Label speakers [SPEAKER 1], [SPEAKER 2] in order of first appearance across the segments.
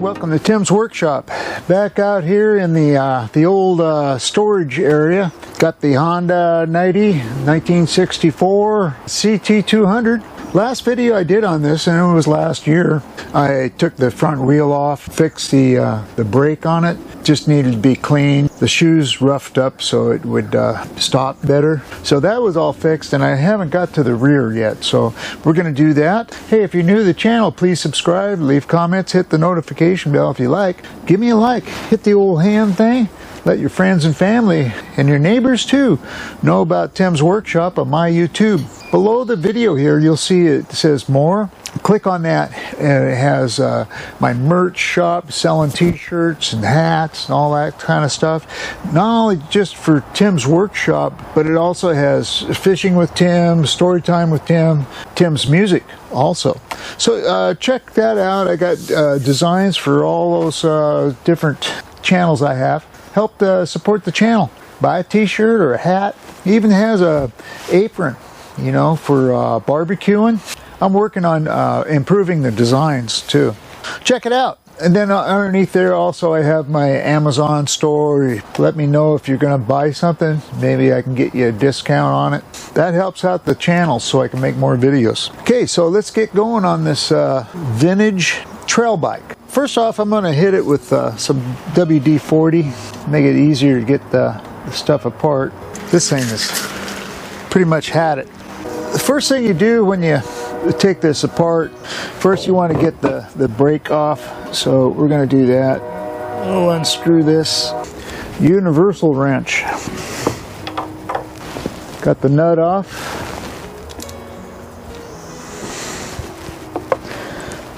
[SPEAKER 1] welcome to Tim's Workshop. Back out here in the old storage area. Got the Honda 1964 CT200. Last video I did on this, and it was last year, I took the front wheel off, fixed the brake on it. Just needed to be cleaned. The shoes roughed up so it would stop better. So that was all fixed, and I haven't got to the rear yet. So we're going to do that. Hey, if you're new to the channel, please subscribe, leave comments, hit the notification bell if you like. Give me a like, hit the old hand thing. Let your friends and family and your neighbors too know about Tim's Workshop on my YouTube. Below the video here, you'll see it says more. Click on that, and it has my merch shop selling t-shirts and hats and all that kind of stuff. Not only just for Tim's Workshop, but it also has Fishing with Tim, Story Time with Tim, Tim's Music also. So check that out. I got designs for all those different channels I have. Help support the channel. Buy a t-shirt or a hat. It even has a apron, you know, for barbecuing. I'm working on improving the designs too. Check it out. And then underneath there also I have my Amazon store. Let me know if you're going to buy something. Maybe I can get you a discount on it. That helps out the channel so I can make more videos. Okay, so let's get going on this vintage trail bike. First off, I'm going to hit it with some WD-40. Make it easier to get the stuff apart. This thing has pretty much had it. The first thing you do when you take this apart, first you want to get the brake off. So we're going to do that. We'll unscrew this universal wrench. Got the nut off.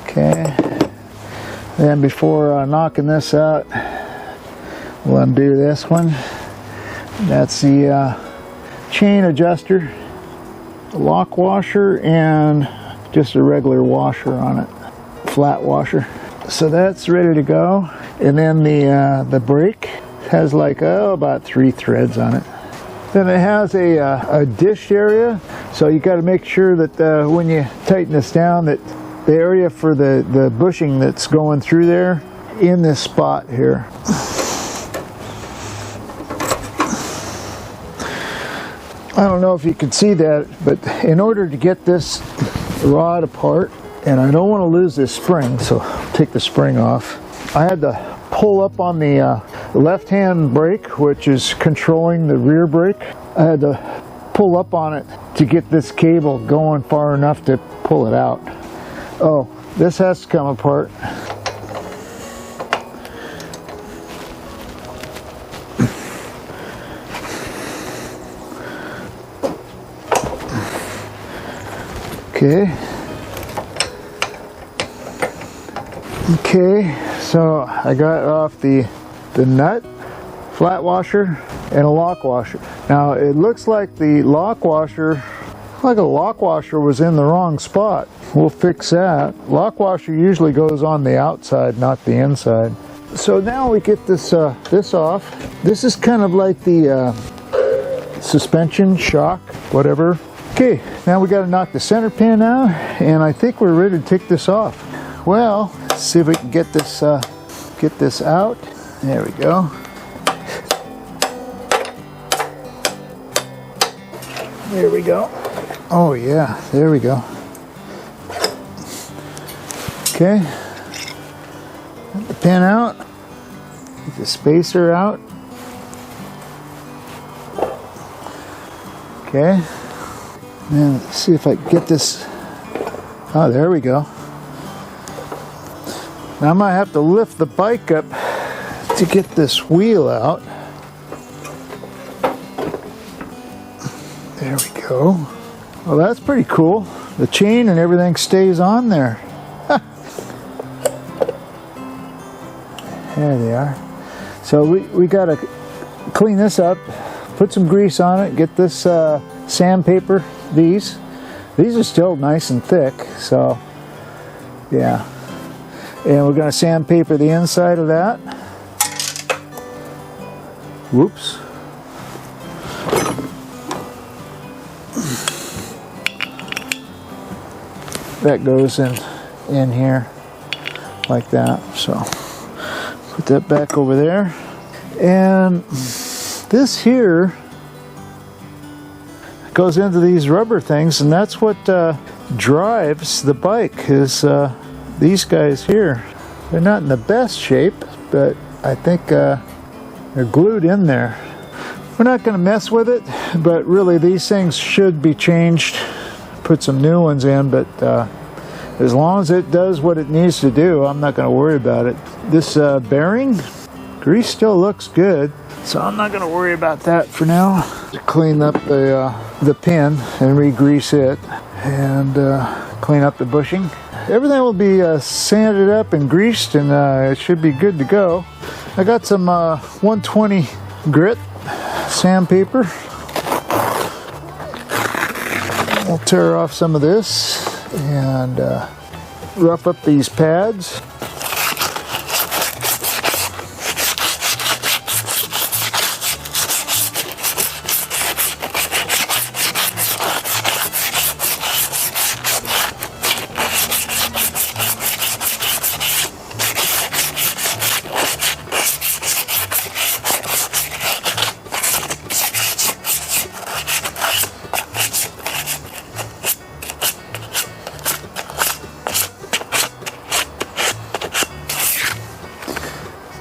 [SPEAKER 1] Okay. Then before knocking this out, we'll undo this one. That's the chain adjuster, lock washer, and just a regular washer on it, flat washer. So that's ready to go. And then the brake has like about 3 threads on it. Then it has a dish area, so you got to make sure that when you tighten this down, that the area for the bushing that's going through there in this spot here. I don't know if you can see that, but in order to get this rod apart, and I don't want to lose this spring, so I'll take the spring off. I had to pull up on the left-hand brake, which is controlling the rear brake. I had to pull up on it to get this cable going far enough to pull it out. Oh, this has to come apart. Okay. Okay, so I got off the nut, flat washer, and a lock washer. Now it looks like the lock washer, was in the wrong spot. We'll fix that. Lock washer usually goes on the outside, not the inside. So now we get this off. This is kind of like the suspension shock, whatever. Okay, now we got to knock the center pin out, and I think we're ready to take this off. Well, let's see if we can get this out. There we go. There we go. Oh yeah, there we go. Okay, get the pin out, get the spacer out. Okay, and let's see if I can get this. Oh, there we go. Now I might have to lift the bike up to get this wheel out. There we go. Well, that's pretty cool. The chain and everything stays on there. There they are. So we got to clean this up, put some grease on it, get this sandpaper. These are still nice and thick, so yeah. And we're going to sandpaper the inside of that. Whoops. That goes in here. like that. So put that back over there. And this here goes into these rubber things, and that's what drives the bike, is these guys here. They're not in the best shape, but I think they're glued in there. We're not going to mess with it, but really these things should be changed, put some new ones in, but as long as it does what it needs to do, I'm not going to worry about it. This bearing grease still looks good, so I'm not going to worry about that for now. Clean up the pin and re-grease it, and clean up the bushing. Everything will be sanded up and greased, and it should be good to go. I got some 120 grit sandpaper. We'll tear off some of this and rough up these pads.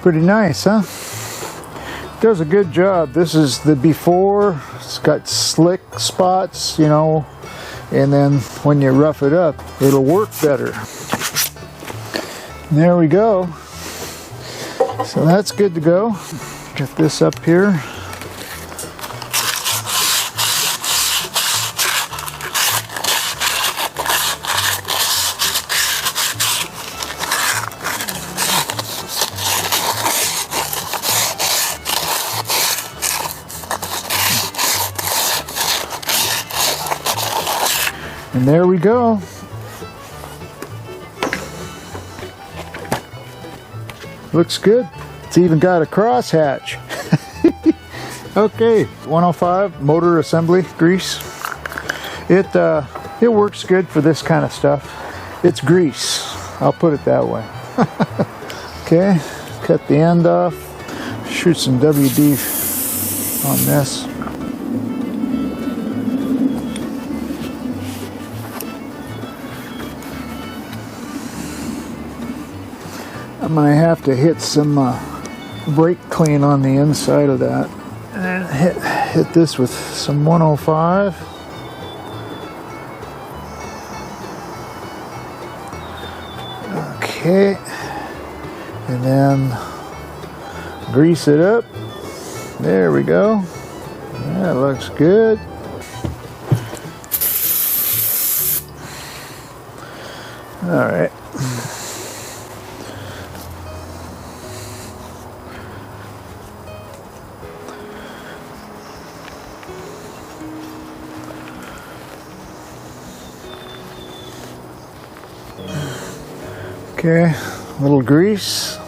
[SPEAKER 1] Pretty nice, huh? Does a good job. This is the before. It's got slick spots, you know, and then when you rough it up, it'll work better. And there we go. So that's good to go. Get this up here. And there we go. Looks good. It's even got a crosshatch. Okay, 105 motor assembly grease. It works good for this kind of stuff. It's grease, I'll put it that way. Okay, cut the end off. Shoot some WD on this. I'm going to have to hit some brake clean on the inside of that. And hit this with some 105. Okay. And then grease it up. There we go. That looks good. All right. Okay, a little grease.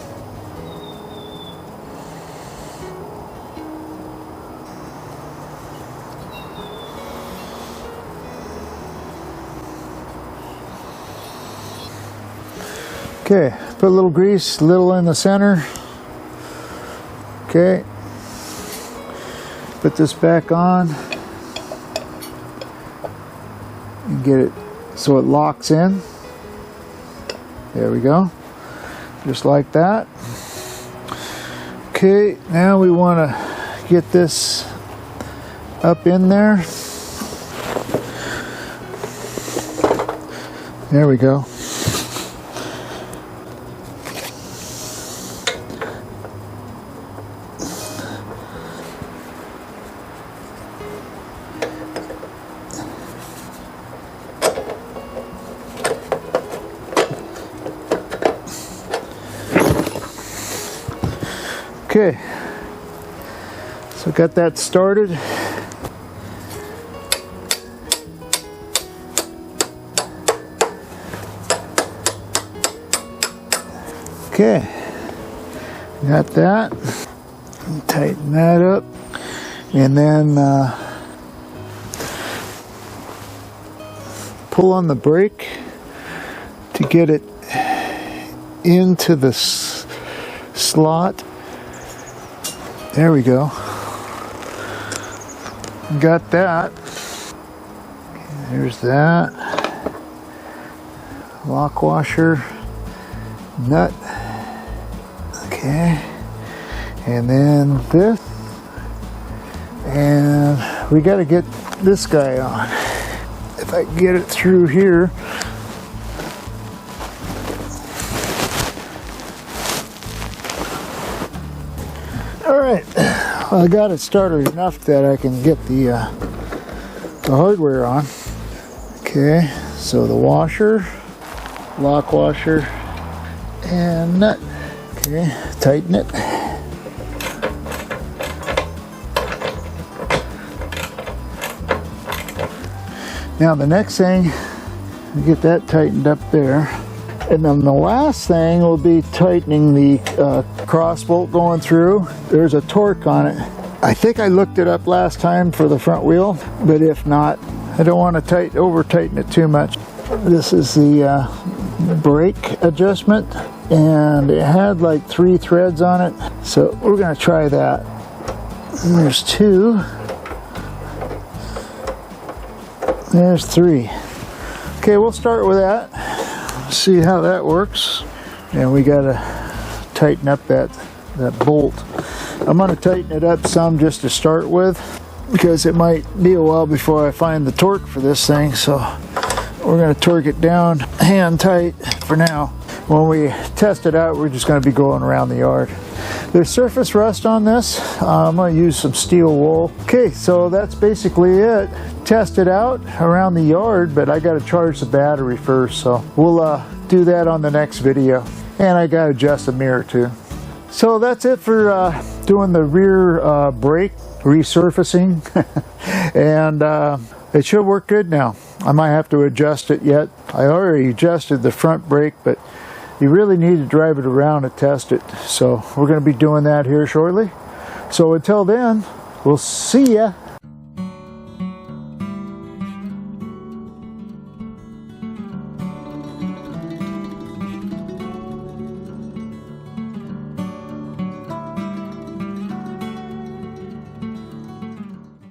[SPEAKER 1] Okay, put a little grease, a little in the center. Okay, put this back on and get it so it locks in. There we go, just like that. Okay, now we want to get this up in there. There we go. Okay, so got that started. Okay, got that. Tighten that up, and then pull on the brake to get it into the slot. There we go. Got that. There's that. Lock washer, nut. Okay. And then this. And we got to get this guy on. If I can get it through here. Alright, well, I got it started enough that I can get the hardware on. Okay, so the washer, lock washer, and nut. Okay, tighten it. Now the next thing, get that tightened up there. And then the last thing will be tightening the cross bolt going through. There's a torque on it. I think I looked it up last time for the front wheel, but if not, I don't want to over tighten it too much. This is the brake adjustment, and it had like 3 threads on it. So we're going to try that. And there's 2. There's 3. Okay, we'll start with that. See how that works. And we got to tighten up that bolt. I'm going to tighten it up some just to start with, because it might be a while before I find the torque for this thing. So we're going to torque it down hand tight for now. When we test it out, we're just going to be going around the yard. There's surface rust on this. I'm going to use some steel wool. Okay, so that's basically it. Test it out around the yard, but I got to charge the battery first, so we'll do that on the next video. And I got to adjust the mirror too. So that's it for doing the rear brake resurfacing. And it should work good now. I might have to adjust it yet. I already adjusted the front brake, but you really need to drive it around to test it. So we're going to be doing that here shortly. So until then, we'll see ya.